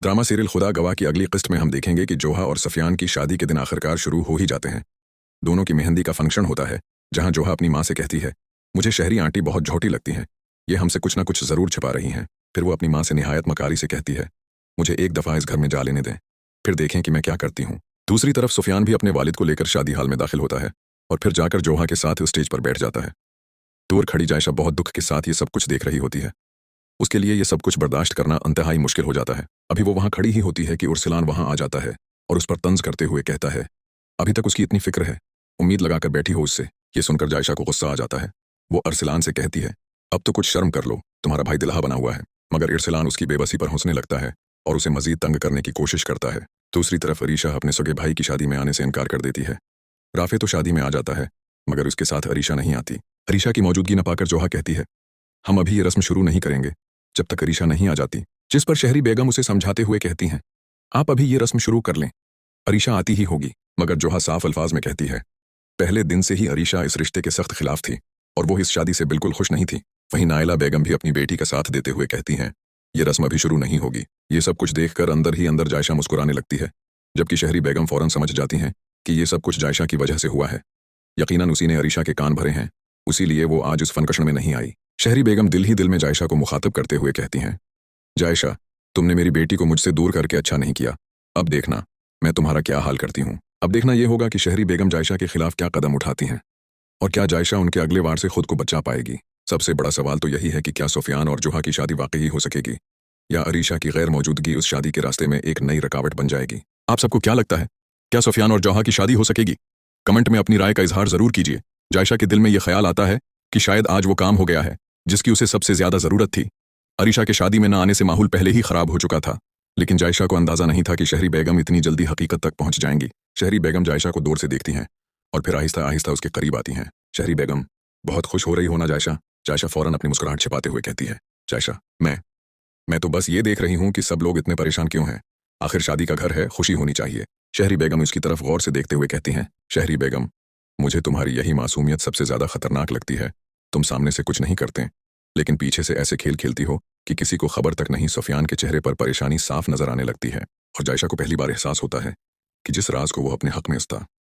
Drama serial खुदा गवाह की अगली किस्त में हम देखेंगे कि जोहा और सफियान की शादी के दिन आखिरकार शुरू हो ही जाते हैं। दोनों की मेहंदी का फंक्शन होता है, जहां जोहा अपनी माँ से कहती है, मुझे शहरी आंटी बहुत झोटी लगती हैं, ये हमसे कुछ ना कुछ जरूर छिपा रही हैं। फिर वो अपनी माँ से निहायत मकारी से कहती है, मुझे एक दफ़ा इस घर में जा लेने दें, फिर देखें कि मैं क्या करती हूँ। दूसरी तरफ सुफियान भी अपने वालिद को लेकर शादी हाल में दाखिल होता है और फिर जाकर जोहा के साथ स्टेज पर बैठ जाता है। दूर खड़ी जायशा बहुत दुख के साथ ये सब कुछ देख रही होती है। उसके लिए ये सब कुछ बर्दाश्त करना इंतहाई मुश्किल हो जाता है। अभी वो वहां खड़ी ही होती है कि उर्सलान वहां आ जाता है और उस पर तंज करते हुए कहता है, अभी तक उसकी इतनी फिक्र है, उम्मीद लगाकर बैठी हो उससे। ये सुनकर जायशा को गुस्सा आ जाता है। वो अरसलान से कहती है, अब तो कुछ शर्म कर लो, तुम्हारा भाई दिलहा बना हुआ है। मगर इरसलान उसकी बेबसी पर हंसने लगता है और उसे मजीद तंग करने की कोशिश करता है। दूसरी तरफ अरीशा अपने सगे भाई की शादी में आने से इनकार कर देती है। राफे तो शादी में आ जाता है, मगर उसके साथ अरीशा नहीं आती। अरीशा की मौजूदगी न पाकर जोहा कहती है, हम अभी ये रस्म शुरू नहीं करेंगे जब तक अरीशा नहीं आ जाती। जिस पर शहरी बेगम उसे समझाते हुए कहती हैं, आप अभी ये रस्म शुरू कर लें, अरीशा आती ही होगी। मगर जोहा साफ अल्फाज में कहती है, पहले दिन से ही अरीशा इस रिश्ते के सख्त खिलाफ थी और वो इस शादी से बिल्कुल खुश नहीं थी। वहीं नायला बेगम भी अपनी बेटी का साथ देते हुए कहती हैं, ये रस्म अभी शुरू नहीं होगी। ये सब कुछ देखकर अंदर ही अंदर जायशा मुस्कुराने लगती है, जबकि शहरी बेगम फौरन समझ जाती हैं कि ये सब कुछ जायशा की वजह से हुआ है। यकीनन उसी ने अरीशा के कान भरे हैं, उसीलिए वो आज उस फनकशन में नहीं आई। शहरी बेगम दिल ही दिल में जायशा को मुखातिब करते हुए कहती हैं, जायशा, तुमने मेरी बेटी को मुझसे दूर करके अच्छा नहीं किया। अब देखना मैं तुम्हारा क्या हाल करती हूँ। अब देखना यह होगा कि शहरी बेगम जायशा के खिलाफ क्या कदम उठाती हैं और क्या जायशा उनके अगले वार से खुद को बचा पाएगी। सबसे बड़ा सवाल तो यही है कि क्या सुफियान और जोहा की शादी वाकई हो सकेगी या अरीशा की गैर मौजूदगी उस शादी के रास्ते में एक नई रुकावट बन जाएगी। आप सबको क्या लगता है, क्या सुफियान और जोहा की शादी हो सकेगी? कमेंट में अपनी राय का इजहार जरूर कीजिए। जायशा के दिल में यह ख्याल आता है कि शायद आज वो काम हो गया है जिसकी उसे सबसे ज्यादा जरूरत थी। अरीशा के शादी में न आने से माहौल पहले ही खराब हो चुका था, लेकिन जायशा को अंदाजा नहीं था कि शहरी बेगम इतनी जल्दी हकीकत तक पहुंच जाएंगी। शहरी बेगम जायशा को दूर से देखती हैं और फिर आहिस्ता आहिस्ता उसके करीब आती हैं। शहरी बेगम, बहुत खुश हो रही हो ना जायशा? जायशा फौरन अपनी मुस्कुराहट छिपाते हुए कहती है, जायशा, मैं तो बस ये देख रही हूँ कि सब लोग इतने परेशान क्यों हैं। आखिर शादी का घर है, खुशी होनी चाहिए। शहरी बेगम उसकी तरफ गौर से देखते हुए कहती हैं, शहरी बेगम, मुझे तुम्हारी यही मासूमियत सबसे ज्यादा खतरनाक लगती है। तुम सामने से कुछ नहीं करते, लेकिन पीछे से ऐसे खेल खेलती हो कि किसी को खबर तक नहीं। सुफियान के चेहरे पर परेशानी साफ नजर आने लगती है और जायशा को पहली बार एहसास होता है कि जिस राज को वो अपने हक में था